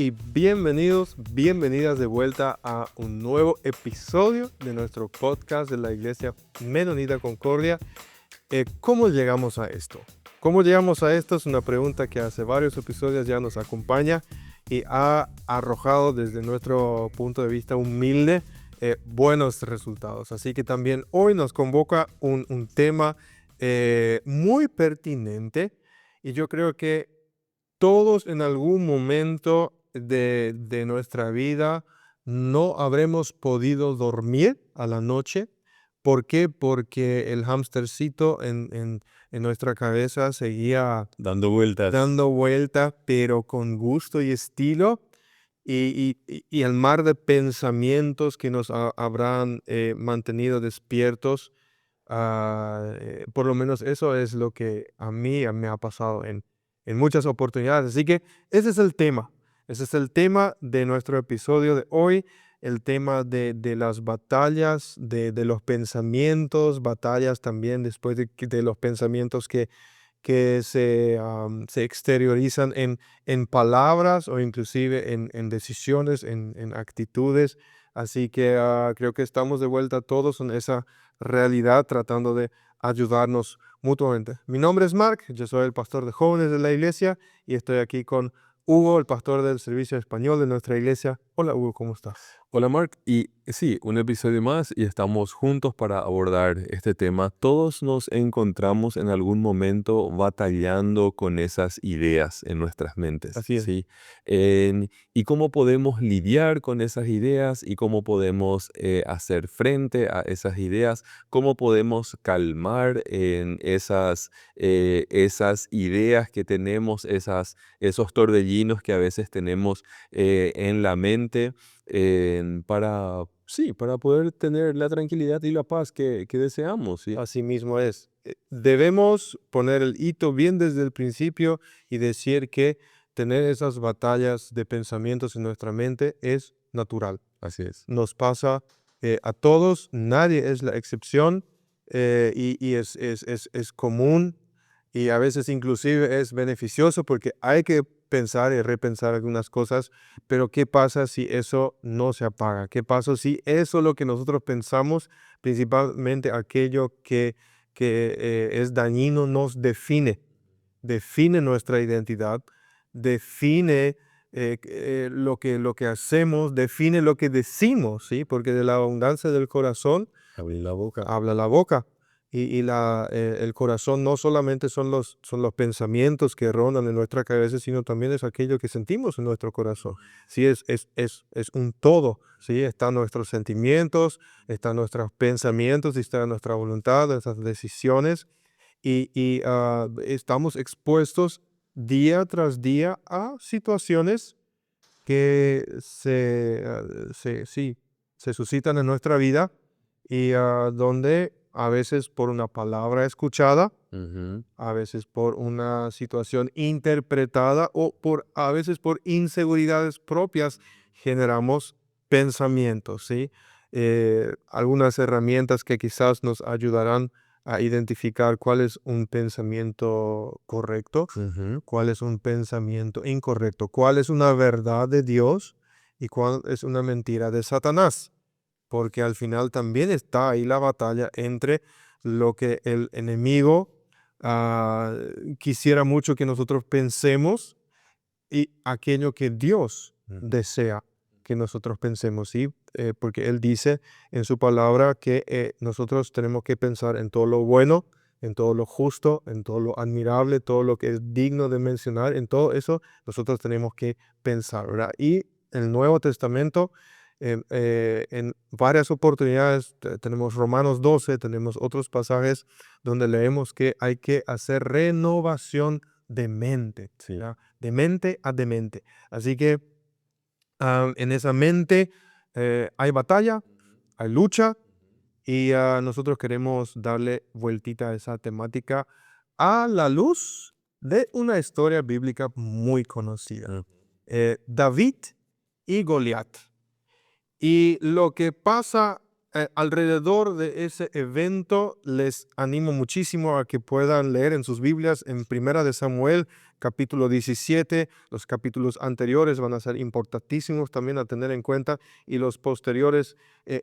y bienvenidos, bienvenidas de vuelta a un nuevo episodio de nuestro podcast de la Iglesia Menonita Concordia. ¿Cómo llegamos a esto? ¿Cómo llegamos a esto? Es una pregunta que hace varios episodios ya nos acompaña y ha arrojado desde nuestro punto de vista humilde buenos resultados. Así que también hoy nos convoca un tema muy pertinente y yo creo que todos en algún momento de nuestra vida no habremos podido dormir a la noche. ¿Por qué? Porque el hamstercito en nuestra cabeza seguía Dando vueltas. pero con gusto y estilo. Y el mar de pensamientos que nos habrán mantenido despiertos. Por lo menos eso es lo que a mí me ha pasado en muchas oportunidades. Así que ese es el tema. Ese es el tema de nuestro episodio de hoy. El tema de las batallas, de los pensamientos, batallas también después de los pensamientos que se exteriorizan en palabras o inclusive en decisiones, en actitudes. Así que creo que estamos de vuelta todos en esa realidad tratando de ayudarnos mutuamente. Mi nombre es Mark, yo soy el pastor de jóvenes de la iglesia y estoy aquí con Hugo, el pastor del servicio español de nuestra iglesia. Hola Hugo, ¿cómo estás? Hola Mark, y sí, un episodio más y estamos juntos para abordar este tema. Todos nos encontramos en algún momento batallando con esas ideas en nuestras mentes, Así es. ¿sí? Y cómo podemos lidiar con esas ideas y cómo podemos hacer frente a esas ideas, cómo podemos calmar en esas ideas que tenemos, esos torbellinos que a veces tenemos en la mente. Para poder tener la tranquilidad y la paz que deseamos, ¿sí? Así mismo es. Debemos poner el hito bien desde el principio y decir que tener esas batallas de pensamientos en nuestra mente es natural. Así es. Nos pasa a todos, nadie es la excepción y es común y a veces inclusive es beneficioso porque hay que pensar y repensar algunas cosas, pero ¿qué pasa si eso no se apaga? ¿Qué pasa si eso lo que nosotros pensamos, principalmente aquello que es dañino, nos define nuestra identidad, define lo que hacemos, define lo que decimos, ¿sí? Porque de la abundancia del corazón Abrir la boca. habla la boca. El corazón no solamente son los pensamientos que rondan en nuestra cabeza, sino también es aquello que sentimos en nuestro corazón. Sí, es un todo, ¿sí? Están nuestros sentimientos, están nuestros pensamientos, está nuestra voluntad, nuestras decisiones y estamos expuestos día tras día a situaciones que se suscitan en nuestra vida y donde a veces por una palabra escuchada, Ujú. a veces por una situación interpretada o a veces por inseguridades propias generamos pensamientos, ¿sí? Algunas herramientas que quizás nos ayudarán a identificar cuál es un pensamiento correcto, Ujú. cuál es un pensamiento incorrecto, cuál es una verdad de Dios y cuál es una mentira de Satanás. Porque al final también está ahí la batalla entre lo que el enemigo ah, quisiera mucho que nosotros pensemos y aquello que Dios Ujú. desea que nosotros pensemos, ¿sí? Porque Él dice en su palabra que nosotros tenemos que pensar en todo lo bueno, en todo lo justo, en todo lo admirable, todo lo que es digno de mencionar, en todo eso nosotros tenemos que pensar, ¿verdad? Y el Nuevo Testamento, en varias oportunidades, tenemos Romanos 12, tenemos otros pasajes donde leemos que hay que hacer renovación de mente, Sí. ¿ya? De mente a demente. Así que en esa mente hay batalla, hay lucha y nosotros queremos darle vueltita a esa temática a la luz de una historia bíblica muy conocida. Mm. David y Goliat. Y lo que pasa alrededor de ese evento, les animo muchísimo a que puedan leer en sus Biblias en Primera de Samuel, capítulo 17, los capítulos anteriores van a ser importantísimos también a tener en cuenta y los posteriores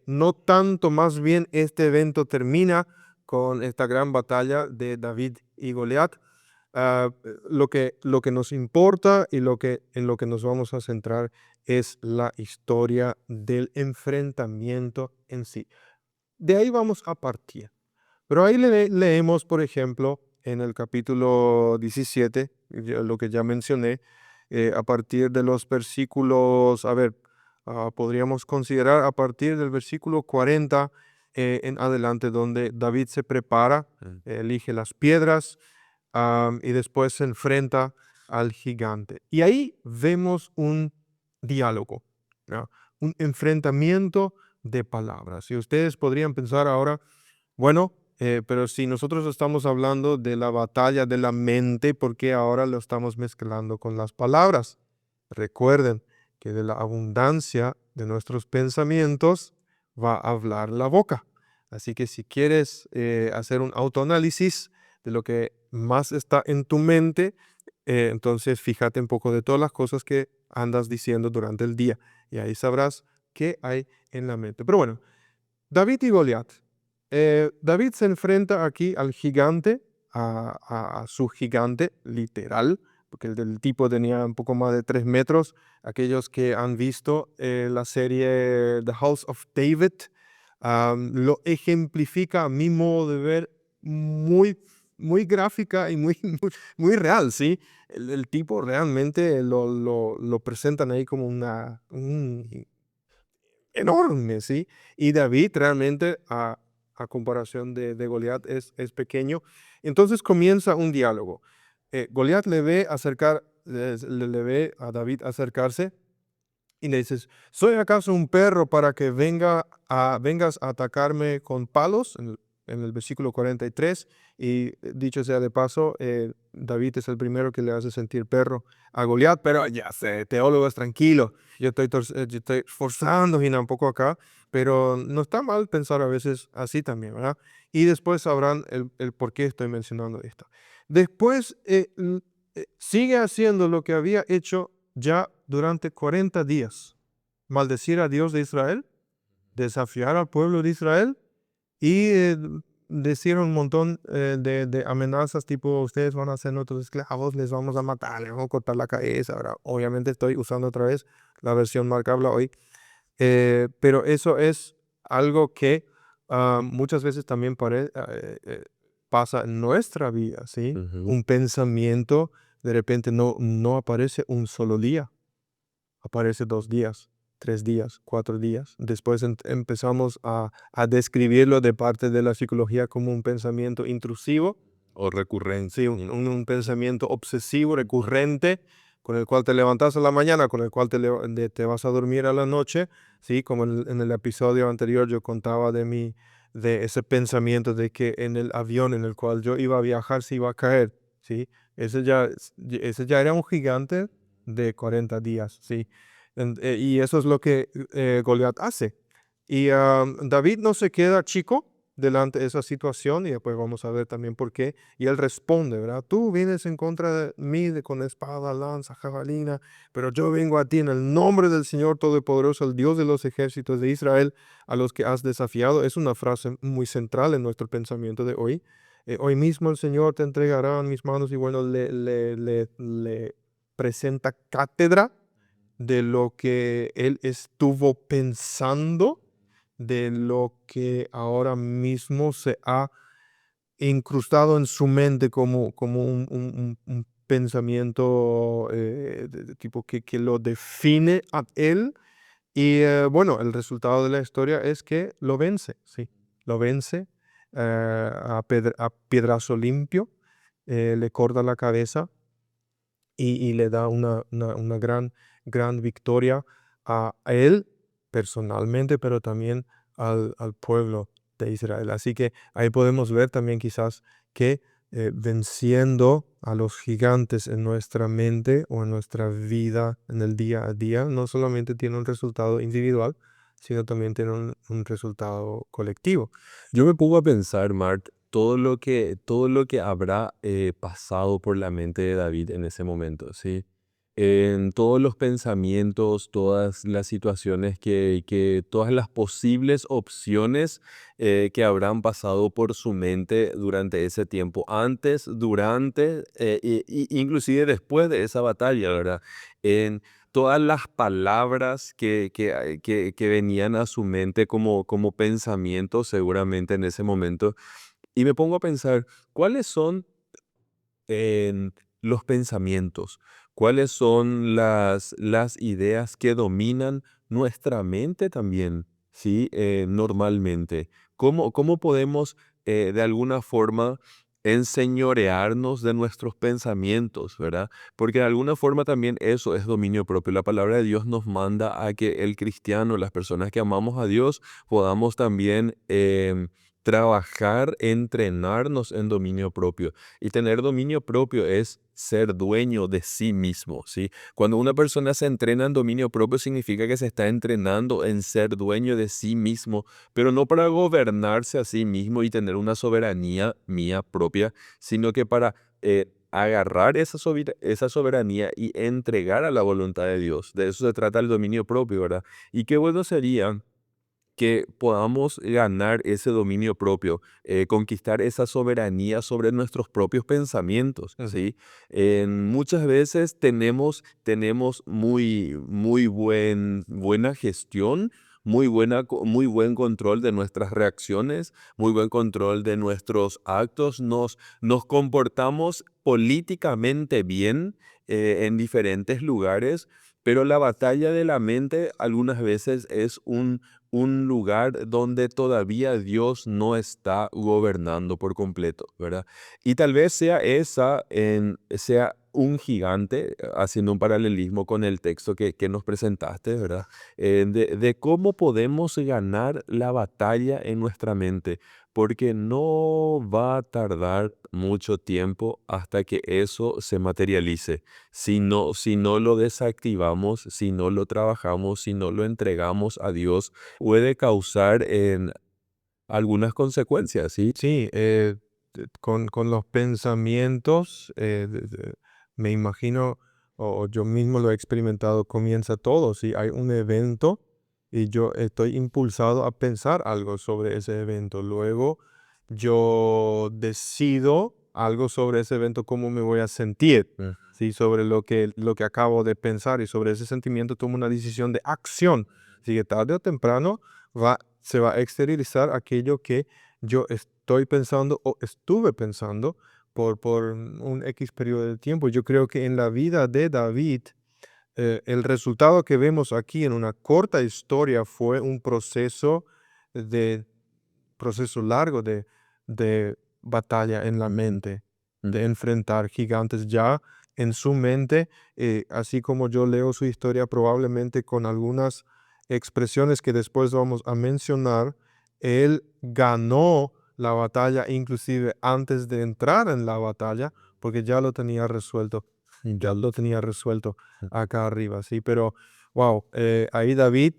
no tanto, más bien este evento termina con esta gran batalla de David y Goliat. Lo que nos importa y en lo que nos vamos a centrar es la historia del enfrentamiento en sí. De ahí vamos a partir. Pero ahí leemos, por ejemplo, en el capítulo 17, lo que ya mencioné, a partir de los versículos, podríamos considerar a partir del versículo 40 en adelante, donde David se prepara, elige las piedras, y después se enfrenta al gigante. Y ahí vemos un diálogo, ¿no? Un enfrentamiento de palabras. Y ustedes podrían pensar ahora, bueno, pero si nosotros estamos hablando de la batalla de la mente, ¿por qué ahora lo estamos mezclando con las palabras? Recuerden que de la abundancia de nuestros pensamientos va a hablar la boca. Así que si quieres hacer un autoanálisis de lo que más está en tu mente, entonces fíjate un poco de todas las cosas que andas diciendo durante el día y ahí sabrás qué hay en la mente. Pero bueno, David y Goliat. David se enfrenta aquí al gigante, a su gigante literal, porque el del tipo tenía un poco más de 3 metros. Aquellos que han visto la serie The House of David, lo ejemplifica a mi modo de ver muy, muy gráfica y muy, muy real, ¿sí? El tipo realmente lo presentan ahí como un enorme, ¿sí? Y David realmente, a comparación de Goliat, es pequeño. Entonces comienza un diálogo. Goliat le ve a David acercarse y le dices, ¿soy acaso un perro para que vengas a atacarme con palos? En el versículo 43. Y dicho sea de paso, David es el primero que le hace sentir perro a Goliat, pero ya sé, teólogos, tranquilo. Yo estoy forzando un poco acá, pero no está mal pensar a veces así también, ¿verdad? Y después sabrán el por qué estoy mencionando esto. Después sigue haciendo lo que había hecho ya durante 40 días. Maldecir a Dios de Israel, desafiar al pueblo de Israel y decir un montón de amenazas tipo ustedes van a ser nuestros esclavos, les vamos a matar, les vamos a cortar la cabeza. Ahora, obviamente estoy usando otra vez la versión Mark habla hoy, pero eso es algo que muchas veces también pasa en nuestra vida, ¿sí? Ujú. Un pensamiento de repente no aparece un solo día, aparece 2 días, 3 días, 4 días. Después empezamos a describirlo de parte de la psicología como un pensamiento intrusivo, O recurrente. sí, un pensamiento obsesivo, recurrente, con el cual te levantas a la mañana, con el cual te vas a dormir a la noche, ¿sí? Como en el episodio anterior yo contaba de ese pensamiento de que en el avión en el cual yo iba a viajar se iba a caer, ¿sí? Ese ya era un gigante de 40 días, ¿sí? Y eso es lo que Goliat hace. Y David no se queda chico delante de esa situación y después vamos a ver también por qué. Y él responde, ¿verdad? Tú vienes en contra de mí con espada, lanza, jabalina, pero yo vengo a ti en el nombre del Señor Todopoderoso, el Dios de los ejércitos de Israel, a los que has desafiado. Es una frase muy central en nuestro pensamiento de hoy. Hoy mismo el Señor te entregará en mis manos y bueno, le presenta cátedra de lo que él estuvo pensando, de lo que ahora mismo se ha incrustado en su mente como un pensamiento de tipo que lo define a él. Y bueno, el resultado de la historia es que lo vence, sí, lo vence a piedrazo limpio, le corta la cabeza y le da una gran victoria a él personalmente, pero también al pueblo de Israel. Así que ahí podemos ver también quizás que venciendo a los gigantes en nuestra mente o en nuestra vida en el día a día, no solamente tiene un resultado individual, sino también tiene un resultado colectivo. Yo me pongo a pensar, Mart, todo lo que habrá pasado por la mente de David en ese momento, ¿sí? En todos los pensamientos, todas las situaciones todas las posibles opciones que habrán pasado por su mente durante ese tiempo, antes, durante, inclusive después de esa batalla, ¿verdad? En todas las palabras que venían a su mente como pensamientos seguramente en ese momento. Y me pongo a pensar, ¿cuáles son en los pensamientos? ¿Cuáles son las ideas que dominan nuestra mente también? ¿Sí? Normalmente. ¿Cómo podemos de alguna forma enseñorearnos de nuestros pensamientos, ¿verdad? Porque de alguna forma también eso es dominio propio. La palabra de Dios nos manda a que el cristiano, las personas que amamos a Dios, podamos también trabajar, entrenarnos en dominio propio. Y tener dominio propio es ser dueño de sí mismo, ¿sí? Cuando una persona se entrena en dominio propio significa que se está entrenando en ser dueño de sí mismo, pero no para gobernarse a sí mismo y tener una soberanía mía propia, sino que para agarrar esa soberanía y entregar a la voluntad de Dios. De eso se trata el dominio propio, ¿verdad? Y qué bueno sería que podamos ganar ese dominio propio, conquistar esa soberanía sobre nuestros propios pensamientos, Ujú. ¿sí? Muchas veces tenemos muy buena gestión, muy buen control de nuestras reacciones, muy buen control de nuestros actos, nos comportamos políticamente bien en diferentes lugares, pero la batalla de la mente algunas veces es un lugar donde todavía Dios no está gobernando por completo, ¿verdad? Y tal vez sea un gigante, haciendo un paralelismo con el texto que nos presentaste, ¿verdad? De cómo podemos ganar la batalla en nuestra mente, porque no va a tardar mucho tiempo hasta que eso se materialice. Si no lo desactivamos, si no lo trabajamos, si no lo entregamos a Dios, puede causar en algunas consecuencias, ¿sí? Sí, con los pensamientos, me imagino, o yo mismo lo he experimentado, comienza todo. Si hay un evento y yo estoy impulsado a pensar algo sobre ese evento, luego yo decido algo sobre ese evento, cómo me voy a sentir, Mm. ¿sí? Sobre lo que acabo de pensar, y sobre ese sentimiento tomo una decisión de acción. Así que tarde o temprano se va a exteriorizar aquello que yo estoy pensando o estuve pensando por un X periodo de tiempo. Yo creo que en la vida de David, el resultado que vemos aquí en una corta historia fue un de proceso largo de batalla en la mente, de enfrentar gigantes ya en su mente, así como yo leo su historia, probablemente con algunas expresiones que después vamos a mencionar, él ganó la batalla inclusive antes de entrar en la batalla, porque ya lo tenía resuelto, ya lo tenía resuelto acá arriba, sí, pero wow, ahí David,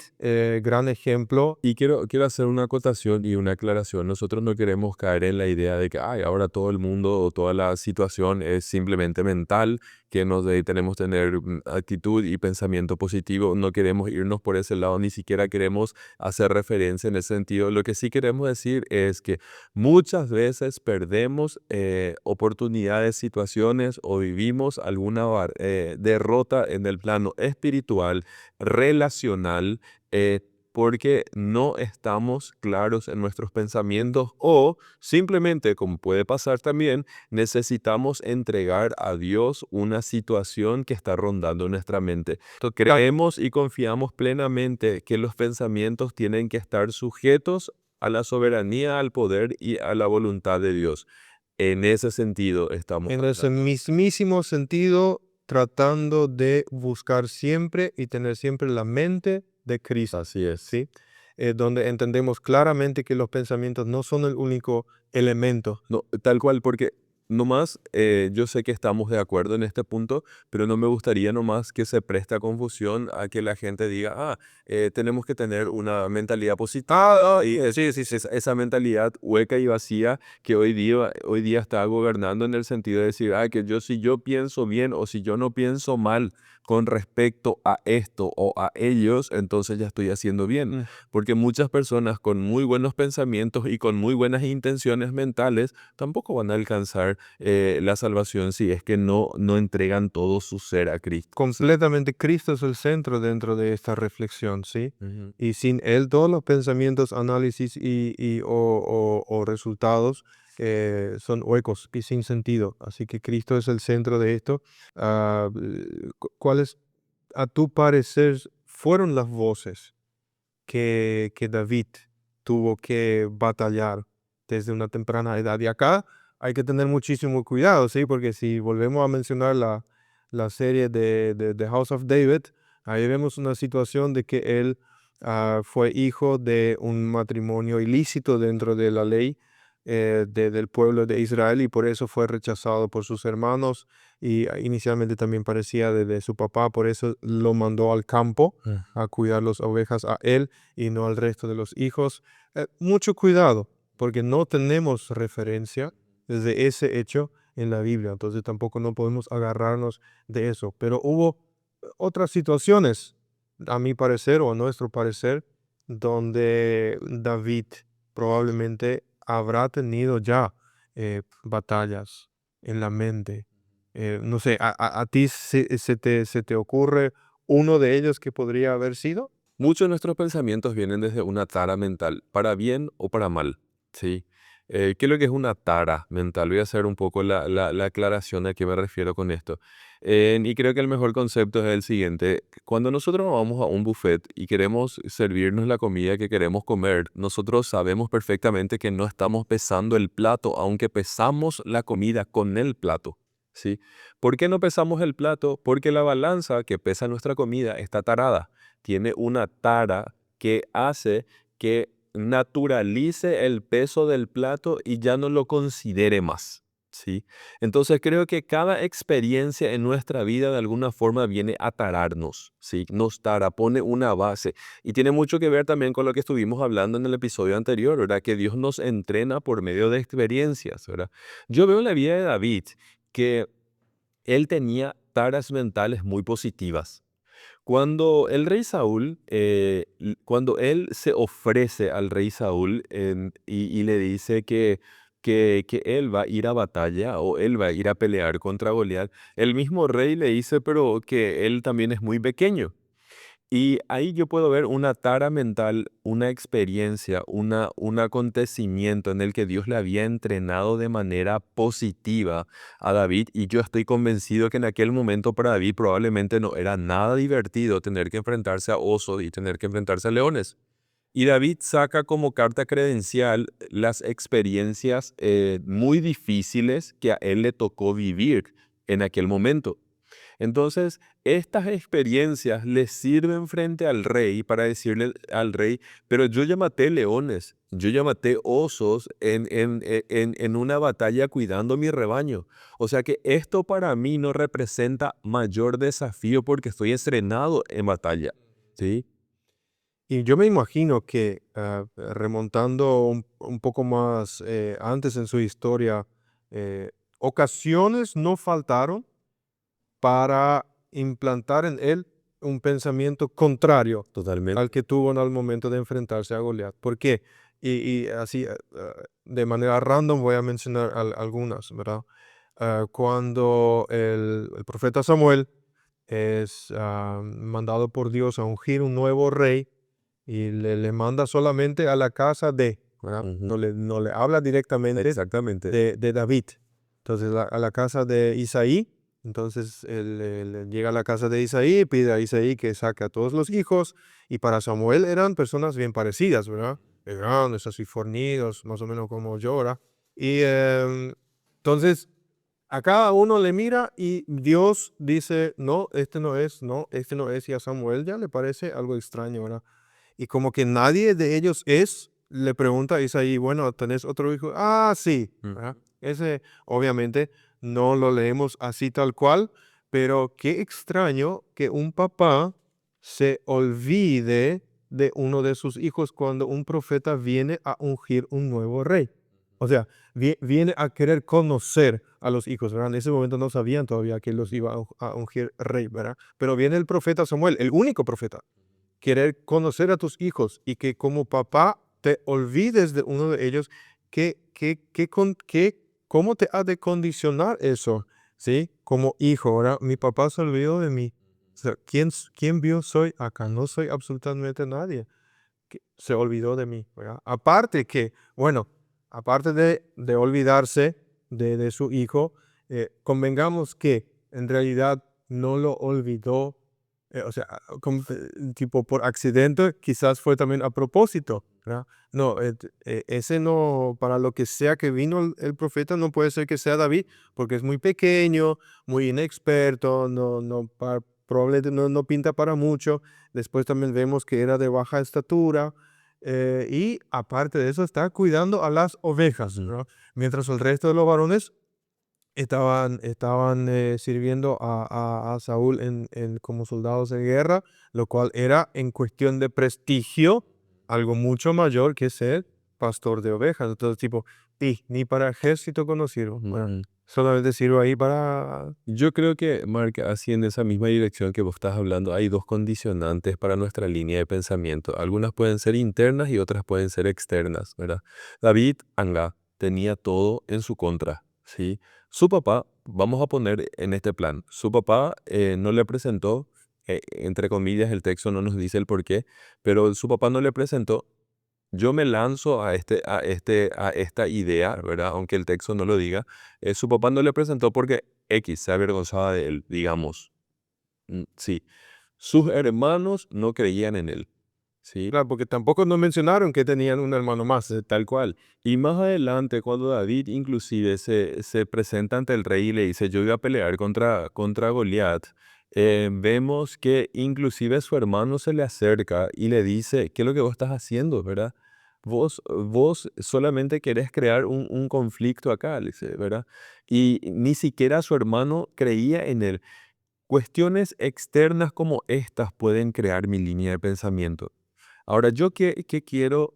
gran ejemplo. Y quiero hacer una acotación y una aclaración. Nosotros no queremos caer en la idea de que ay, ahora todo el mundo o toda la situación es simplemente mental, que tenemos que tener actitud y pensamiento positivo. No queremos irnos por ese lado, ni siquiera queremos hacer referencia en ese sentido. Lo que sí queremos decir es que muchas veces perdemos oportunidades, situaciones o vivimos alguna derrota en el plano espiritual, relacional, porque no estamos claros en nuestros pensamientos o simplemente, como puede pasar también, necesitamos entregar a Dios una situación que está rondando nuestra mente. Creemos y confiamos plenamente que los pensamientos tienen que estar sujetos a la soberanía, al poder y a la voluntad de Dios. En ese sentido estamos En ese hablando. mismísimo sentido, tratando de buscar siempre y tener siempre la mente de Cristo, Así es. ¿sí? Donde entendemos claramente que los pensamientos no son el único elemento. No, tal cual, porque nomás, yo sé que estamos de acuerdo en este punto, pero no me gustaría nomás que se preste a confusión a que la gente diga, tenemos que tener una mentalidad positiva. Y Sí, sí, sí. esa mentalidad hueca y vacía que hoy día está gobernando en el sentido de decir, que yo si yo pienso bien o si yo no pienso mal con respecto a esto o a ellos, entonces ya estoy haciendo bien. Mm. Porque muchas personas con muy buenos pensamientos y con muy buenas intenciones mentales tampoco van a alcanzar la salvación si es que no entregan todo su ser a Cristo. Completamente Cristo es el centro dentro de esta reflexión, ¿sí? Ujú. Y sin Él todos los pensamientos, análisis o resultados son huecos y sin sentido. Así que Cristo es el centro de esto. ¿Cuáles, a tu parecer, fueron las voces que David tuvo que batallar desde una temprana edad? Y acá hay que tener muchísimo cuidado, ¿sí? Porque si volvemos a mencionar la serie de The House of David, ahí vemos una situación de que él fue hijo de un matrimonio ilícito dentro de la ley del pueblo de Israel, y por eso fue rechazado por sus hermanos, y inicialmente también parecía de su papá, por eso lo mandó al campo a cuidar las ovejas a él y no al resto de los hijos. Mucho cuidado, porque no tenemos referencia desde ese hecho en la Biblia, entonces tampoco no podemos agarrarnos de eso. Pero hubo otras situaciones, a mi parecer o a nuestro parecer, donde David probablemente habrá tenido ya batallas en la mente. No sé, a ti se te ocurre uno de ellos que podría haber sido? Muchos de nuestros pensamientos vienen desde una tara mental, para bien o para mal, ¿sí? ¿Qué es lo que es una tara mental? Voy a hacer un poco la aclaración a qué me refiero con esto. Y creo que el mejor concepto es el siguiente. Cuando nosotros vamos a un buffet y queremos servirnos la comida que queremos comer, nosotros sabemos perfectamente que no estamos pesando el plato, aunque pesamos la comida con el plato, ¿sí? ¿Por qué no pesamos el plato? Porque la balanza que pesa nuestra comida está tarada, tiene una tara que hace que naturalice el peso del plato y ya no lo considere más, ¿sí? Entonces creo que cada experiencia en nuestra vida de alguna forma viene a tararnos, ¿sí? Nos tara, pone una base y tiene mucho que ver también con lo que estuvimos hablando en el episodio anterior, ¿verdad? Que Dios nos entrena por medio de experiencias, ¿verdad? Yo veo en la vida de David que él tenía taras mentales muy positivas. Cuando el rey Saúl, cuando él se ofrece al rey Saúl y le dice que él va a ir a batalla o él va a ir a pelear contra Goliat, el mismo rey le dice, pero que él también es muy pequeño. Y ahí yo puedo ver una tara mental, una experiencia, un acontecimiento en el que Dios le había entrenado de manera positiva a David. Y yo estoy convencido que en aquel momento para David probablemente no era nada divertido tener que enfrentarse a osos y tener que enfrentarse a leones. Y David saca como carta credencial las experiencias muy difíciles que a él le tocó vivir en aquel momento. Entonces, estas experiencias le sirven frente al rey para decirle al rey, pero yo ya maté leones, yo ya maté osos en una batalla cuidando mi rebaño. O sea que esto para mí no representa mayor desafío porque estoy estrenado en batalla. ¿Sí? Y yo me imagino que remontando un poco más antes en su historia, ocasiones no faltaron para implantar en él un pensamiento contrario Totalmente. al que tuvo en el momento de enfrentarse a Goliat. ¿Por qué? Y así, de manera random voy a mencionar algunas, ¿verdad? Cuando el profeta Samuel es mandado por Dios a ungir un nuevo rey y le manda solamente a la casa de, ¿verdad? Ujú. No le habla directamente Exactamente. de David. Entonces a la casa de Isaí, entonces él llega a la casa de Isaí y pide a Isaí que saque a todos los hijos, y para Samuel eran personas bien parecidas, ¿verdad? Grandes, así fornidos, más o menos como yo, ¿verdad? Y entonces a cada uno le mira y Dios dice, no, este no es, no, este no es, y a Samuel ya le parece algo extraño, ¿verdad? Y como que nadie de ellos es, le pregunta a Isaí, bueno, ¿tenés otro hijo? Ah, sí, Mm. ¿verdad? Ese obviamente no lo leemos así tal cual, pero qué extraño que un papá se olvide de uno de sus hijos cuando un profeta viene a ungir un nuevo rey. O sea, viene a querer conocer a los hijos, ¿verdad? En ese momento no sabían todavía que los iba a ungir rey, ¿verdad? Pero viene el profeta Samuel, el único profeta, querer conocer a tus hijos y que como papá te olvides de uno de ellos, ¿cómo te ha de condicionar eso? ¿Sí? Como hijo, ahora mi papá se olvidó de mí. O sea, ¿quién vio soy acá? No soy absolutamente nadie. Que se olvidó de mí, ¿verdad? Aparte que, bueno, aparte de olvidarse de su hijo, convengamos que en realidad no lo olvidó, o sea, tipo por accidente, quizás fue también a propósito, ¿verdad? No, ese no, para lo que sea que vino el profeta, no puede ser que sea David, porque es muy pequeño, muy inexperto, probablemente no pinta para mucho. Después también vemos que era de baja estatura. Y aparte de eso, está cuidando a las ovejas, ¿no? Mientras el resto de los varones estaban sirviendo a Saúl como soldados de guerra, lo cual era en cuestión de prestigio algo mucho mayor que ser pastor de ovejas. Entonces, tipo, ni para ejército conocido. Bueno, Ujú. solamente sirvo ahí para... Yo creo que, Mark, así en esa misma dirección que vos estás hablando, hay dos condicionantes para nuestra línea de pensamiento. Algunas pueden ser internas y otras pueden ser externas, ¿verdad? David Anga tenía todo en su contra, ¿sí? Su papá, vamos a poner en este plan, su papá no le presentó, entre comillas, el texto no nos dice el por qué, pero su papá no le presentó. Yo me lanzo a esta idea, ¿verdad? Aunque el texto no lo diga. Su papá no le presentó porque X se avergonzaba de él, digamos. Sí. Sus hermanos no creían en él, ¿sí? Claro, porque tampoco nos mencionaron que tenían un hermano más. Tal cual. Y más adelante, cuando David inclusive se presenta ante el rey y le dice, yo iba a pelear contra Goliat, vemos que inclusive su hermano se le acerca y le dice, ¿qué es lo que vos estás haciendo, verdad? Vos solamente querés crear un conflicto acá, le dice, ¿verdad? Y ni siquiera su hermano creía en él. Cuestiones externas como estas pueden crear mi línea de pensamiento. Ahora, yo qué quiero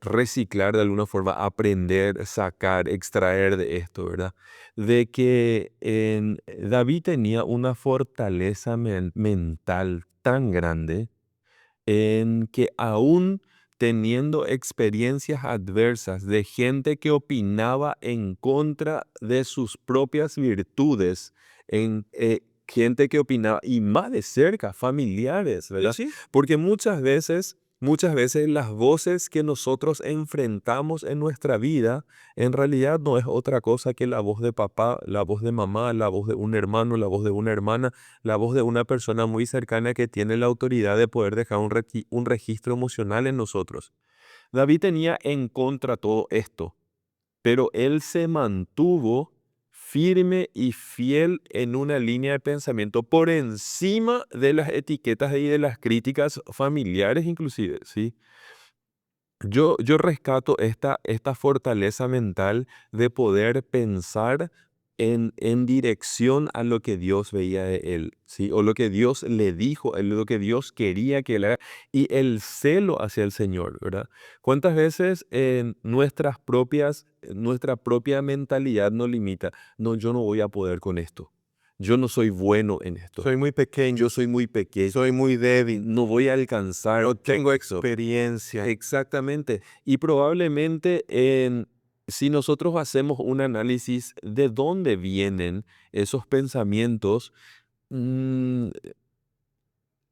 reciclar de alguna forma, aprender, sacar, extraer de esto, ¿verdad? De que David tenía una fortaleza mental tan grande en que aún teniendo experiencias adversas de gente que opinaba en contra de sus propias virtudes, gente que opinaba, y más de cerca, familiares, Sí, ¿verdad? sí. Porque muchas veces las voces que nosotros enfrentamos en nuestra vida, en realidad no es otra cosa que la voz de papá, la voz de mamá, la voz de un hermano, la voz de una hermana, la voz de una persona muy cercana que tiene la autoridad de poder dejar un registro emocional en nosotros. David tenía en contra todo esto, pero él se mantuvo firme y fiel en una línea de pensamiento por encima de las etiquetas y de las críticas familiares inclusive, ¿sí? Yo rescato esta fortaleza mental de poder pensar en dirección a lo que Dios veía de él, ¿sí? O lo que Dios le dijo, lo que Dios quería que él haga, y el celo hacia el Señor, ¿verdad? ¿Cuántas veces nuestra propia mentalidad nos limita? No, yo no voy a poder con esto. Yo no soy bueno en esto. Soy muy pequeño, Yo soy muy pequeño. soy muy débil, No voy a alcanzar no tengo eso. experiencia. Exactamente. Y probablemente si nosotros hacemos un análisis de dónde vienen esos pensamientos, mm,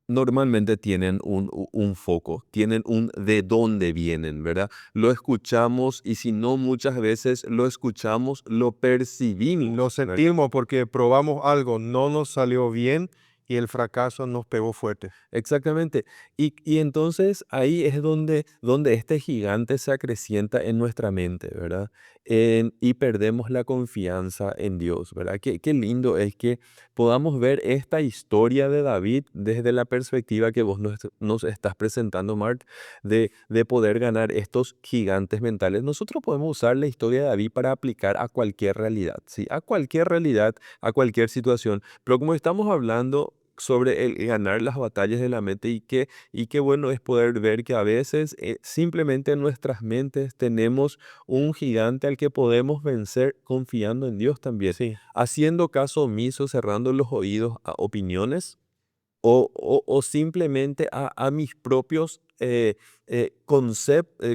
normalmente tienen un foco, tienen un de dónde vienen, ¿verdad? Lo escuchamos y si no muchas veces lo escuchamos, lo Lo percibimos, ¿verdad? sentimos porque probamos algo, no nos salió bien y el fracaso nos pegó fuerte. Exactamente. Y entonces ahí es donde este gigante se acrecienta en nuestra mente, ¿verdad? Y perdemos la confianza en Dios, ¿verdad? Qué lindo es que podamos ver esta historia de David desde la perspectiva que vos nos estás presentando, Mart, de poder ganar estos gigantes mentales. Nosotros podemos usar la historia de David para aplicar a cualquier realidad, ¿sí? A cualquier realidad, a cualquier situación. Pero como estamos hablando sobre el ganar las batallas de la mente y qué bueno es poder ver que a veces simplemente en nuestras mentes tenemos un gigante al que podemos vencer confiando en Dios también, Sí, haciendo caso omiso, cerrando los oídos a opiniones o simplemente a mis propios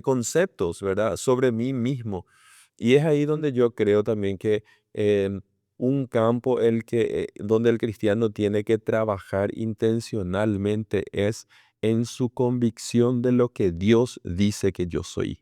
conceptos, ¿verdad? Sobre mí mismo. Y es ahí donde yo creo también que em, un campo donde el cristiano tiene que trabajar intencionalmente es en su convicción de lo que Dios dice que yo soy.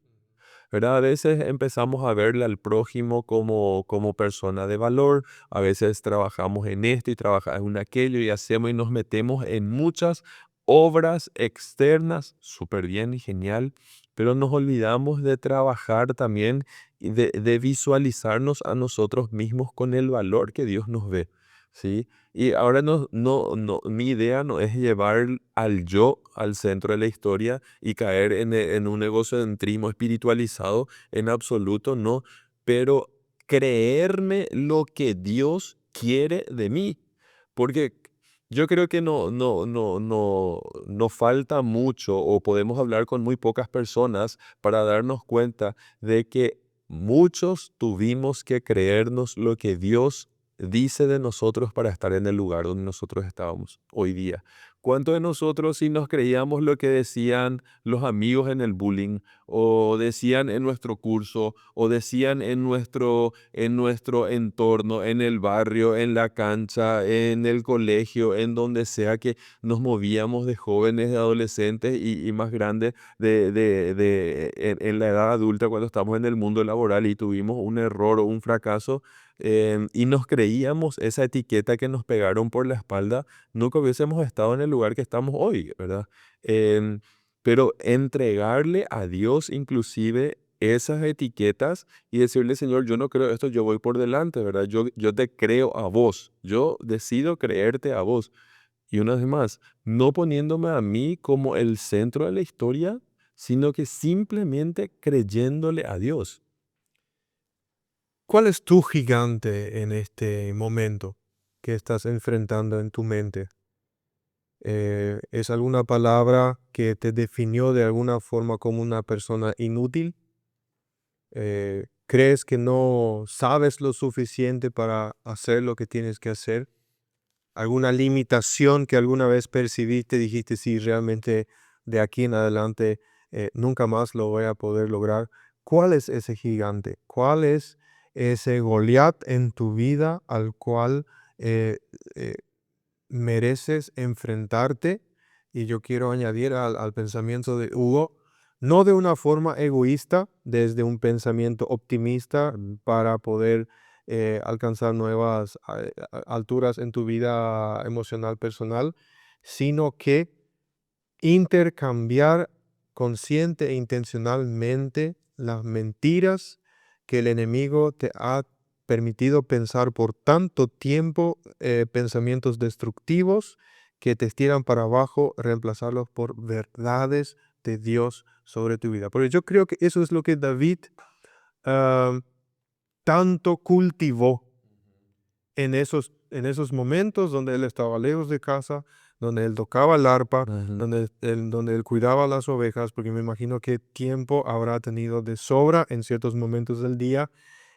¿Verdad? A veces empezamos a verle al prójimo como persona de valor, a veces trabajamos en esto y trabajamos en aquello y hacemos y nos metemos en muchas obras externas, súper bien y genial, pero nos olvidamos de trabajar también y de visualizarnos a nosotros mismos con el valor que Dios nos ve, ¿sí? Y ahora mi idea no es llevar al yo al centro de la historia y caer en un egocentrismo espiritualizado, en absoluto no, pero creerme lo que Dios quiere de mí, porque yo creo que no falta mucho o podemos hablar con muy pocas personas para darnos cuenta de que muchos tuvimos que creernos lo que Dios dice de nosotros para estar en el lugar donde nosotros estábamos hoy día. ¿Cuántos de nosotros si nos creíamos lo que decían los amigos en el bullying o decían en nuestro curso o decían en nuestro entorno, en el barrio, en la cancha, en el colegio, en donde sea que nos movíamos de jóvenes, de adolescentes y más grandes en la edad adulta cuando estamos en el mundo laboral y tuvimos un error o un fracaso y nos creíamos esa etiqueta que nos pegaron por la espalda, nunca hubiésemos estado en el lugar que estamos hoy, ¿verdad? Em, pero entregarle a Dios inclusive esas etiquetas y decirle, Señor, yo no creo esto, yo voy por delante, ¿verdad? Yo te creo a vos, yo decido creerte a vos. Y una vez más, no poniéndome a mí como el centro de la historia, sino que simplemente creyéndole a Dios. ¿cuál es tu gigante en este momento que estás enfrentando en tu mente? ¿Es alguna palabra que te definió de alguna forma como una persona inútil? ¿Crees que no sabes lo suficiente para hacer lo que tienes que hacer? ¿Alguna limitación que alguna vez percibiste, dijiste, sí, realmente de aquí en adelante nunca más lo voy a poder lograr? ¿Cuál es ese gigante? ¿Cuál es ese Goliat en tu vida al cual eh, eh, mereces enfrentarte? Y yo quiero añadir al pensamiento de Hugo, no de una forma egoísta, desde un pensamiento optimista para poder alcanzar nuevas alturas en tu vida emocional personal, sino que intercambiar consciente e intencionalmente las mentiras que el enemigo te ha permitido pensar por tanto tiempo, pensamientos destructivos que te estiran para abajo, reemplazarlos por verdades de Dios sobre tu vida. Porque yo creo que eso es lo que David ah, tanto cultivó en esos momentos donde él estaba lejos de casa, donde él tocaba el arpa, Ujú. donde él cuidaba las ovejas, porque me imagino que tiempo habrá tenido de sobra en ciertos momentos del día.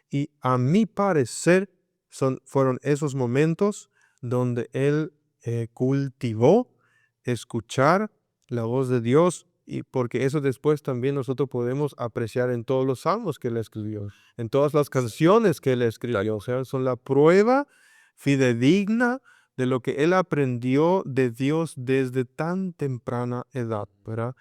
Y a mi parecer fueron esos momentos donde él cultivó escuchar la voz de Dios, y porque eso después también nosotros podemos apreciar en todos los salmos que él escribió, en todas las canciones que él escribió. O sea, son la prueba fidedigna de lo que él aprendió de Dios desde tan temprana edad, ¿verdad?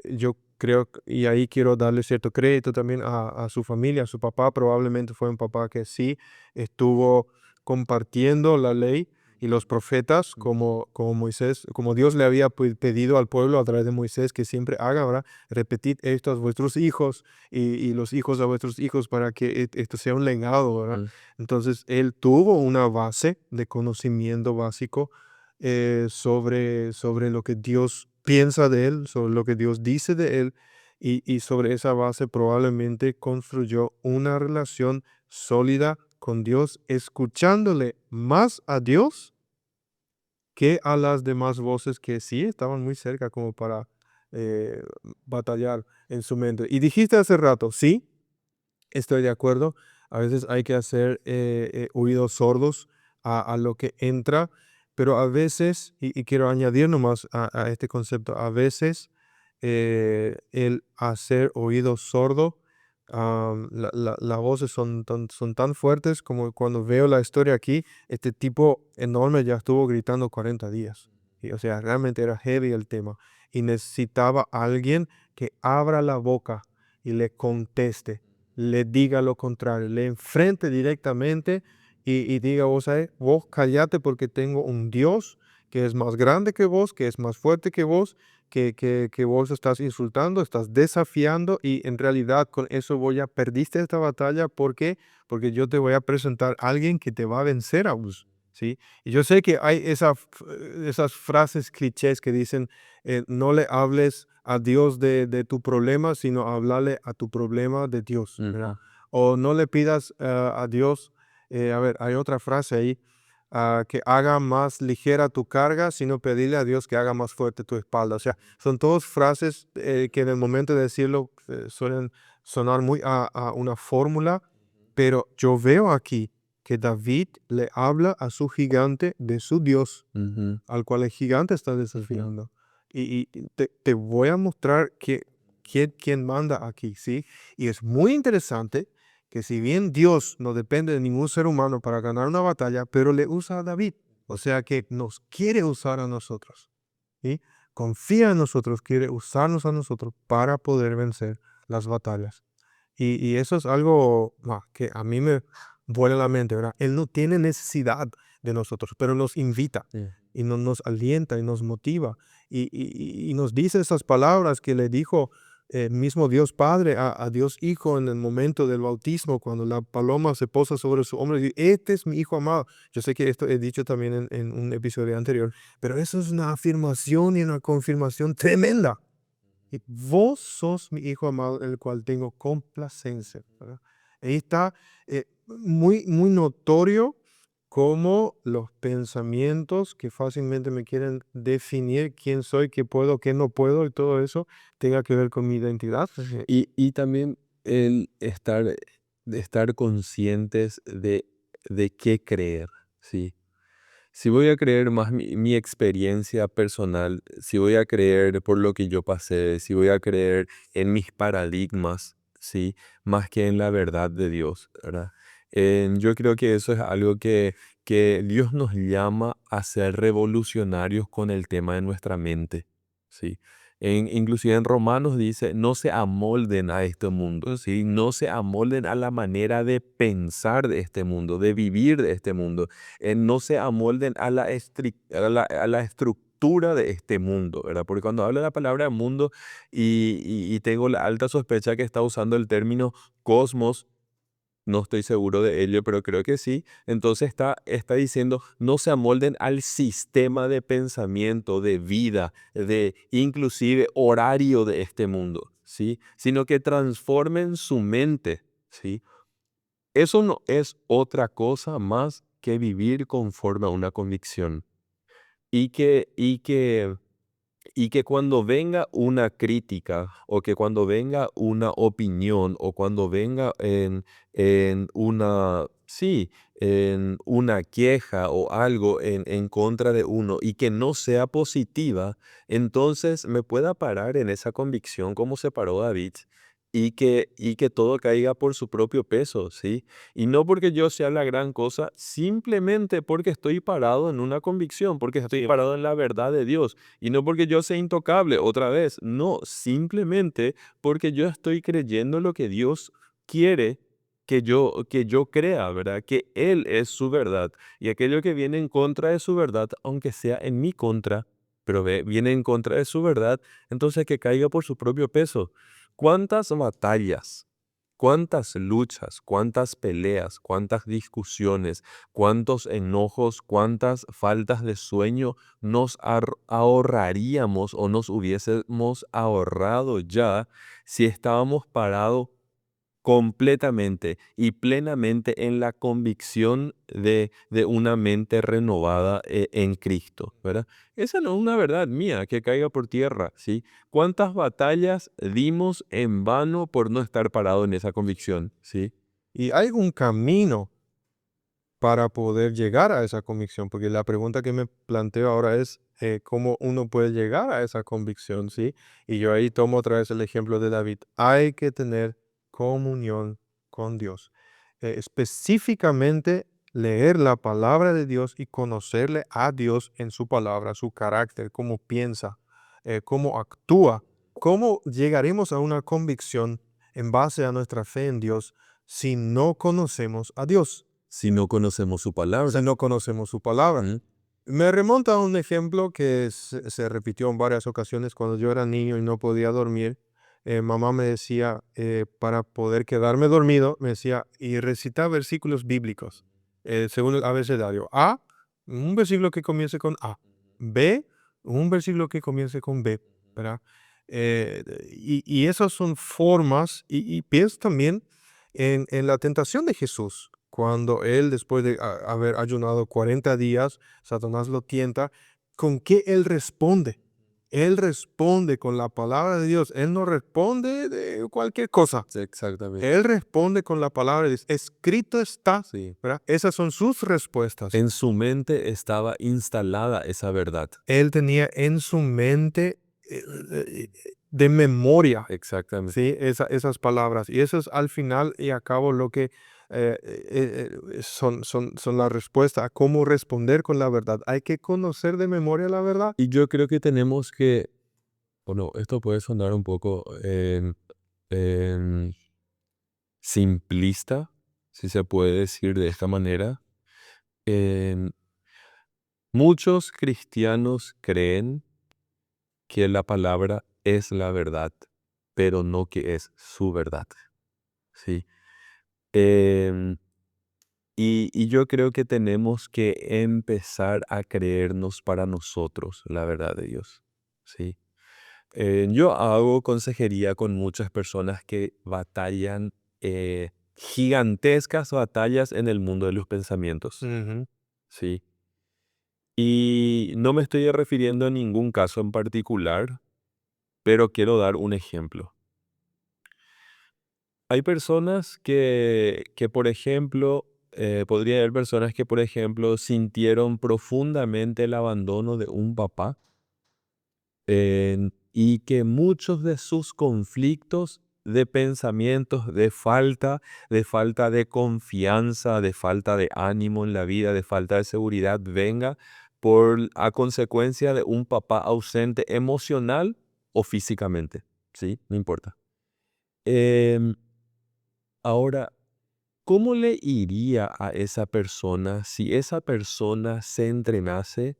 Yo creo, y ahí quiero darle cierto crédito también a su familia, a su papá. Probablemente fue un papá que sí estuvo compartiendo la ley Y los profetas, como Moisés, como Dios le había pedido al pueblo a través de Moisés que siempre haga, ¿verdad? Repetid esto a vuestros hijos y los hijos a vuestros hijos para que esto sea un legado, ¿verdad? Mm. Entonces, él tuvo una base de conocimiento básico sobre lo que Dios piensa de él, sobre lo que Dios dice de él, y sobre esa base probablemente construyó una relación sólida con Dios, escuchándole más a Dios que a las demás voces que sí estaban muy cerca como para eh, batallar en su mente. Y dijiste hace rato, sí, estoy de acuerdo, a veces hay que hacer oídos sordos a lo que entra, pero a veces, y quiero añadir nomás a este concepto, a veces el hacer oídos sordo, las voces son tan fuertes como cuando veo la historia aquí, este tipo enorme ya estuvo gritando 40 días. Y, o sea, realmente era heavy el tema. Y necesitaba alguien que abra la boca y le conteste, le diga lo contrario, le enfrente directamente y diga, vos sabés, vos callate porque tengo un Dios que es más grande que vos, que es más fuerte que vos, que vos estás insultando, estás desafiando y en realidad con eso perdiste esta batalla. ¿Por qué? Porque yo te voy a presentar a alguien que te va a vencer a vos, ¿sí? Y yo sé que hay esas frases clichés que dicen, no le hables a Dios de tu problema, sino hablarle a tu problema de Dios, ¿verdad? Ujú. O no le pidas a Dios, a ver, hay otra frase ahí, que haga más ligera tu carga, sino pedirle a Dios que haga más fuerte tu espalda. O sea, son todas frases que en el momento de decirlo suelen sonar muy a una fórmula, pero yo veo aquí que David le habla a su gigante de su Dios, Ujú. al cual el gigante está Ujú. desafiando. Y te voy a mostrar quién manda aquí, ¿sí? Y es muy interesante que si bien Dios no depende de ningún ser humano para ganar una batalla, pero le usa a David. O sea que nos quiere usar a nosotros, ¿sí? Confía en nosotros, quiere usarnos a nosotros para poder vencer las batallas. Y eso es algo que a mí me vuela la mente, ¿verdad? Él no tiene necesidad de nosotros, pero nos invita Sí. y nos alienta y nos motiva y nos dice esas palabras que le dijo mismo Dios Padre a Dios Hijo en el momento del bautismo, cuando la paloma se posa sobre su hombro y dice, este es mi Hijo amado. Yo sé que esto he dicho también en un episodio anterior, pero eso es una afirmación y una confirmación tremenda. Y vos sos mi hijo amado, en el cual tengo complacencia, ¿verdad? Ahí está muy notorio cómo los pensamientos que fácilmente me quieren definir quién soy, qué puedo, qué no puedo y todo eso tenga que ver con mi identidad. Y también el estar conscientes de qué creer, ¿sí? Si voy a creer más mi experiencia personal, si voy a creer por lo que yo pasé, si voy a creer en mis paradigmas, ¿sí? Más que en la verdad de Dios, ¿verdad? Yo creo que eso es algo que Dios nos llama a ser revolucionarios con el tema de nuestra mente, ¿sí? Inclusive en Romanos dice, no se amolden a este mundo, ¿sí? No se amolden a la manera de pensar de este mundo, de vivir de este mundo, no se amolden a la estructura de este mundo, ¿verdad? Porque cuando habla la palabra mundo y tengo la alta sospecha que está usando el término cosmos, no estoy seguro de ello, pero creo que sí. Entonces está diciendo, no se amolden al sistema de pensamiento, de vida, de inclusive horario de este mundo, ¿sí? Sino que transformen su mente, ¿sí? Eso no es otra cosa más que vivir conforme a una convicción. Y que cuando venga una crítica o que cuando venga una opinión o cuando venga en una, sí, en una queja o algo en contra de uno y que no sea positiva, entonces me pueda parar en esa convicción como se paró David. Y que todo caiga por su propio peso, ¿sí? Y no porque yo sea la gran cosa, simplemente porque estoy parado en una convicción, porque estoy parado en la verdad de Dios. Y no porque yo sea intocable, otra vez, no, simplemente porque yo estoy creyendo lo que Dios quiere que yo crea, ¿verdad? Que Él es su verdad. Y aquello que viene en contra de su verdad, aunque sea en mi contra, pero viene en contra de su verdad, entonces que caiga por su propio peso. ¿Cuántas batallas, cuántas luchas, cuántas peleas, cuántas discusiones, cuántos enojos, cuántas faltas de sueño nos ahorraríamos o nos hubiésemos ahorrado ya si estábamos parados completamente y plenamente en la convicción de una mente renovada en Cristo, ¿verdad? Esa no es una verdad mía que caiga por tierra, ¿sí? ¿Cuántas batallas dimos en vano por no estar parado en esa convicción, ¿sí? Y hay un camino para poder llegar a esa convicción, porque la pregunta que me planteo ahora es cómo uno puede llegar a esa convicción, ¿sí? Y yo ahí tomo otra vez el ejemplo de David. Hay que tener comunión con Dios. Específicamente leer la palabra de Dios y conocerle a Dios en su palabra, su carácter, cómo piensa, cómo actúa. ¿Cómo llegaremos a una convicción en base a nuestra fe en Dios si no conocemos a Dios? Si no conocemos su palabra. Si no conocemos su palabra. ¿Mm? Me remonta a un ejemplo que se repitió en varias ocasiones cuando yo era niño y no podía dormir. Mamá me decía, para poder quedarme dormido, me decía, y recita versículos bíblicos, según el abecedario. A, un versículo que comience con A. B, un versículo que comience con B, ¿verdad? Y esas son formas, y pienso también en la tentación de Jesús, cuando él, después de haber ayunado 40 días, Satanás lo tienta, ¿con qué él responde? Él responde con la palabra de Dios. Él no responde de cualquier cosa. Sí, exactamente. Él responde con la palabra de Dios. Escrito está, Sí. ¿verdad? Esas son sus respuestas. En su mente estaba instalada esa verdad. Él tenía en su mente de memoria, Exactamente. ¿sí? Esas palabras. Y eso es al final y a cabo lo que son la respuesta a cómo responder con la verdad. Hay que conocer de memoria la verdad. Y yo creo que tenemos que, bueno, esto puede sonar un poco en simplista, si se puede decir de esta manera. En- Muchos cristianos creen que la palabra es la verdad, pero no que es su verdad. ¿Sí? Em, y yo creo que tenemos que empezar a creernos para nosotros la verdad de Dios. ¿Sí? Yo hago consejería con muchas personas que batallan gigantescas batallas en el mundo de los pensamientos. Ujú. ¿Sí? Y no me estoy refiriendo a ningún caso en particular, pero quiero dar un ejemplo. Hay personas que por ejemplo, podría haber personas que, por ejemplo, sintieron profundamente el abandono de un papá y que muchos de sus conflictos de pensamientos, de falta de confianza, de falta de ánimo en la vida, de falta de seguridad, venga a consecuencia de un papá ausente emocional o físicamente, ¿sí? No importa. Em, Ahora, ¿cómo le iría a esa persona si esa persona se entrenase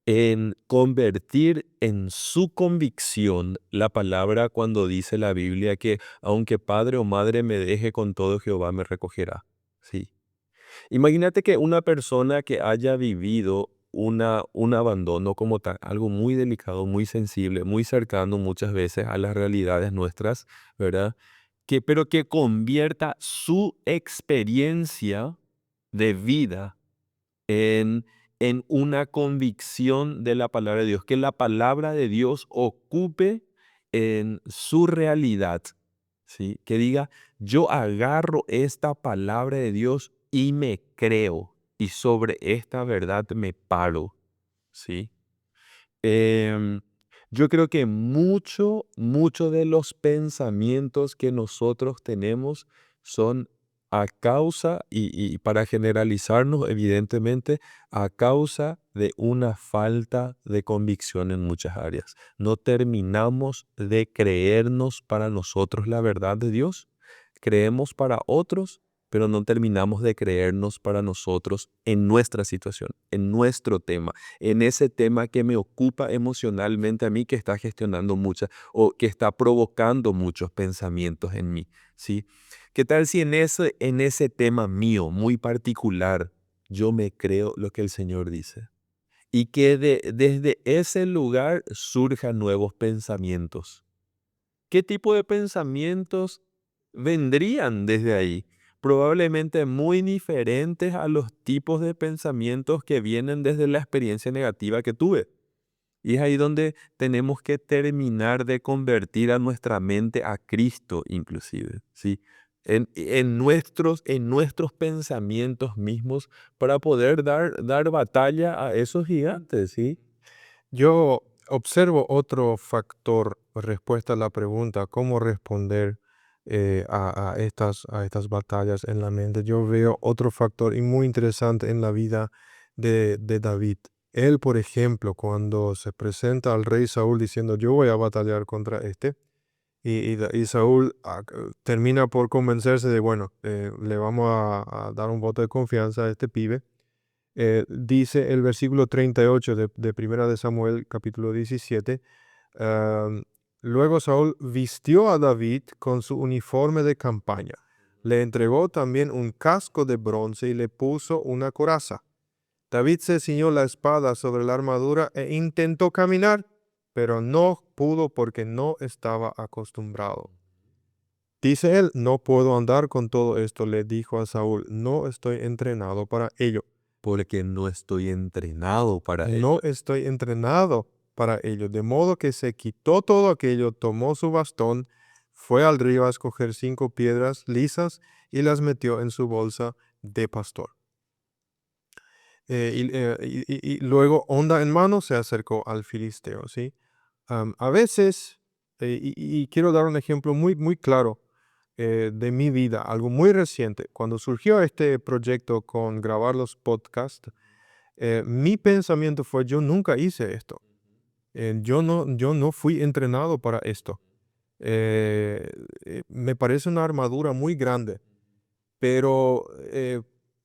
en convertir en su convicción la palabra cuando dice la Biblia que aunque padre o madre me deje, con todo Jehová me recogerá? Sí. Imagínate que una persona que haya vivido un abandono como tal, algo muy delicado, muy sensible, muy cercano muchas veces a las realidades nuestras, ¿verdad? Pero que convierta su experiencia de vida en, en una convicción de la palabra de Dios, que la palabra de Dios ocupe en su realidad, ¿sí? Que diga, yo agarro esta palabra de Dios y me creo, y sobre esta verdad me paro, ¿sí? Em, yo creo que mucho de los pensamientos que nosotros tenemos son a causa, y para generalizarnos, evidentemente, a causa de una falta de convicción en muchas áreas. No terminamos de creernos para nosotros la verdad de Dios. Creemos para otros, pero no terminamos de creernos para nosotros en nuestra situación, en nuestro tema, en ese tema que me ocupa emocionalmente a mí, que está gestionando muchas o que está provocando muchos pensamientos en mí, ¿sí? ¿Qué tal si en ese tema mío, muy particular, yo me creo lo que el Señor dice? Y que desde ese lugar surjan nuevos pensamientos. ¿Qué tipo de pensamientos vendrían desde ahí? Probablemente muy diferentes a los tipos de pensamientos que vienen desde la experiencia negativa que tuve. Y es ahí donde tenemos que terminar de convertir a nuestra mente a Cristo inclusive, ¿sí? En nuestros pensamientos mismos para poder dar batalla a esos gigantes, ¿sí? Yo observo otro factor, respuesta a la pregunta, cómo responder a estas batallas en la mente. Yo veo otro factor y muy interesante en la vida de David. Él, por ejemplo, cuando se presenta al rey Saúl diciendo, yo voy a batallar contra este, y Saúl termina por convencerse de, bueno, le vamos a dar un voto de confianza a este pibe. Dice el versículo 38 de Primera de Samuel, capítulo 17. am, Luego Saúl vistió a David con su uniforme de campaña. Le entregó también un casco de bronce y le puso una coraza. David se ciñó la espada sobre la armadura e intentó caminar, pero no pudo porque no estaba acostumbrado. Dice él, no puedo andar con todo esto, le dijo a Saúl, no estoy entrenado para ello. Porque no estoy entrenado para ello. No estoy entrenado para ello. De modo que se quitó todo aquello, tomó su bastón, fue al río a escoger 5 piedras lisas y las metió en su bolsa de pastor. Y luego, honda en mano, se acercó al filisteo, ¿sí? A veces, y quiero dar un ejemplo muy, muy claro de mi vida, algo muy reciente. Cuando surgió este proyecto con grabar los podcasts, mi pensamiento fue, yo nunca hice esto. Yo no fui entrenado para esto. Eh, Me parece una armadura muy grande, pero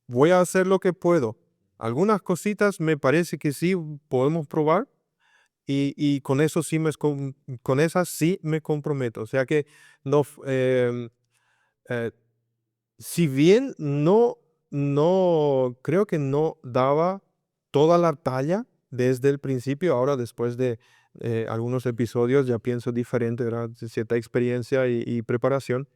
voy a hacer lo que puedo. Algunas cositas me parece que sí podemos probar y con eso sí con esas sí me comprometo. O sea que no, eh, si bien no creo que no daba toda la talla desde el principio, ahora después de algunos episodios ya pienso diferente, ¿verdad? Cierta experiencia y preparación,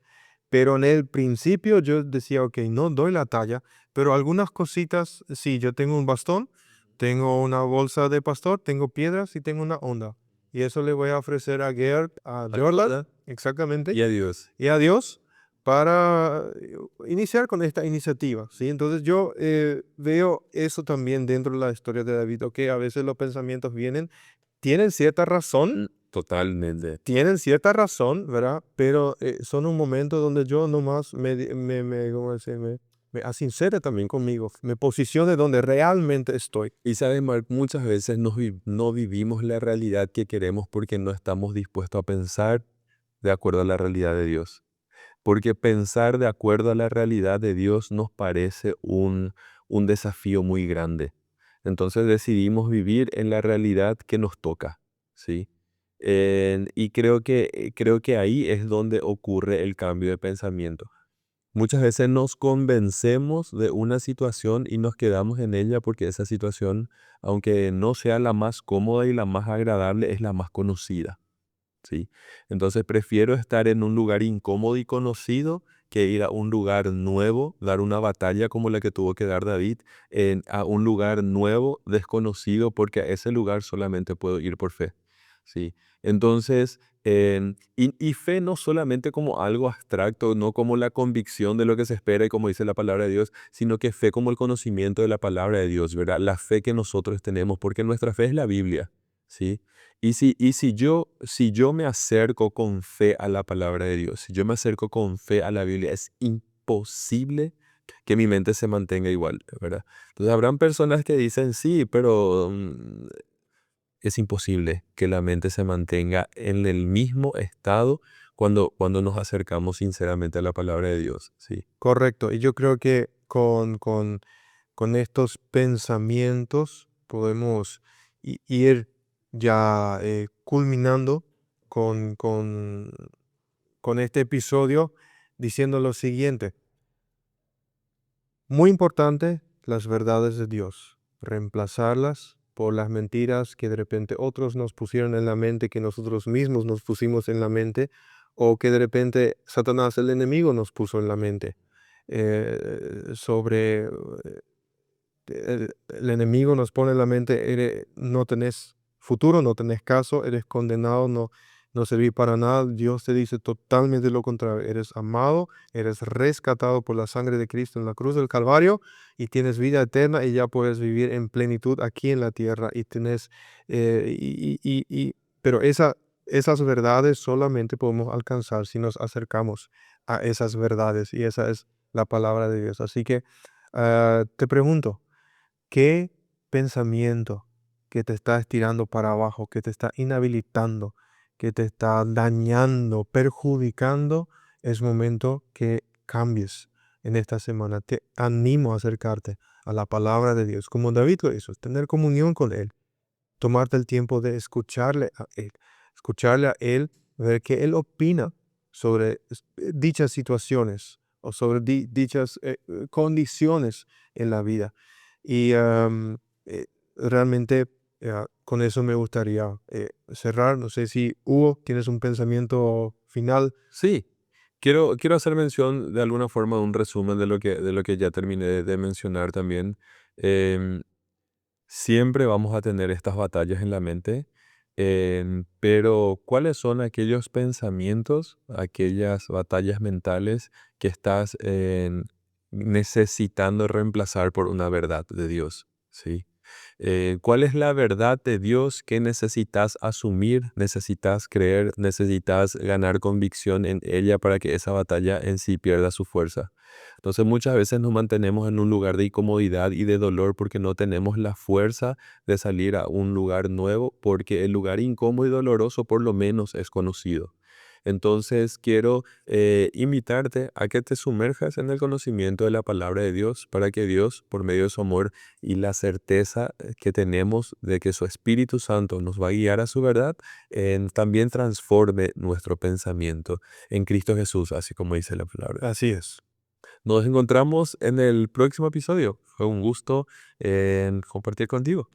pero en el principio yo decía, ok, no doy la talla, pero algunas cositas, sí, yo tengo un bastón, tengo una bolsa de pastor, tengo piedras y tengo una onda. Y eso le voy a ofrecer a Gerd, a Jorlat, ¿Verdad? exactamente, Y a Dios. y a Dios para iniciar con esta iniciativa, ¿sí? Entonces yo veo eso también dentro de la historia de David, ok, a veces los pensamientos vienen, tienen cierta razón, Totalmente. ¿verdad? Pero son un momento donde yo nomás ¿cómo decir? Me asincere también conmigo, me posicione donde realmente estoy. Y sabes, Mark, muchas veces no vivimos la realidad que queremos porque no estamos dispuestos a pensar de acuerdo a la realidad de Dios. Porque pensar de acuerdo a la realidad de Dios nos parece un desafío muy grande. Entonces decidimos vivir en la realidad que nos toca, ¿sí? Y creo que ahí es donde ocurre el cambio de pensamiento. Muchas veces nos convencemos de una situación y nos quedamos en ella porque esa situación, aunque no sea la más cómoda y la más agradable, es la más conocida. ¿Sí? Entonces prefiero estar en un lugar incómodo y conocido que ir a un lugar nuevo, dar una batalla como la que tuvo que dar David, a un lugar nuevo, desconocido, porque a ese lugar solamente puedo ir por fe. ¿Sí? Entonces, y fe no solamente como algo abstracto, no como la convicción de lo que se espera y como dice la palabra de Dios, sino que fe como el conocimiento de la palabra de Dios, ¿verdad? La fe que nosotros tenemos, porque nuestra fe es la Biblia, ¿sí? Y si yo me acerco con fe a la palabra de Dios, si yo me acerco con fe a la Biblia, es imposible que mi mente se mantenga igual, ¿verdad? Entonces habrán personas que dicen, sí, pero es imposible que la mente se mantenga en el mismo estado cuando nos acercamos sinceramente a la palabra de Dios. Sí. Correcto. Y yo creo que con estos pensamientos podemos ir ya culminando con, con, con este episodio diciendo lo siguiente. Muy importante las verdades de Dios, reemplazarlas por las mentiras que de repente otros nos pusieron en la mente, que nosotros mismos nos pusimos en la mente, o que de repente Satanás, el enemigo, nos puso en la mente. Sobre el enemigo nos pone en la mente, no tenés futuro, no tenés caso, eres condenado, no servís para nada. Dios te dice totalmente lo contrario. Eres amado, eres rescatado por la sangre de Cristo en la cruz del Calvario y tienes vida eterna y ya puedes vivir en plenitud aquí en la tierra y tenés, pero esas verdades solamente podemos alcanzar si nos acercamos a esas verdades y esa es la palabra de Dios. Así que te pregunto, ¿qué pensamiento que te está estirando para abajo, que te está inhabilitando, que te está dañando, perjudicando? Es momento que cambies en esta semana. Te animo a acercarte a la palabra de Dios, como David lo hizo, tener comunión con Él, tomarte el tiempo de escucharle a Él, ver qué Él opina sobre dichas situaciones o sobre dichas condiciones en la vida. Y realmente con eso me gustaría cerrar. No sé si Hugo, tienes un pensamiento final. Sí, quiero hacer mención de alguna forma de un resumen de lo que ya terminé de mencionar también. Em, Siempre vamos a tener estas batallas en la mente, pero ¿cuáles son aquellos pensamientos, aquellas batallas mentales que estás necesitando reemplazar por una verdad de Dios? ¿Sí? ¿Cuál es la verdad de Dios que necesitas asumir, necesitas creer, necesitas ganar convicción en ella para que esa batalla en sí pierda su fuerza? Entonces muchas veces nos mantenemos en un lugar de incomodidad y de dolor porque no tenemos la fuerza de salir a un lugar nuevo, porque el lugar incómodo y doloroso por lo menos es conocido. Entonces quiero invitarte a que te sumerjas en el conocimiento de la palabra de Dios para que Dios, por medio de su amor y la certeza que tenemos de que su Espíritu Santo nos va a guiar a su verdad, también transforme nuestro pensamiento en Cristo Jesús, así como dice la palabra. Así es. Nos encontramos en el próximo episodio. Fue un gusto compartir contigo.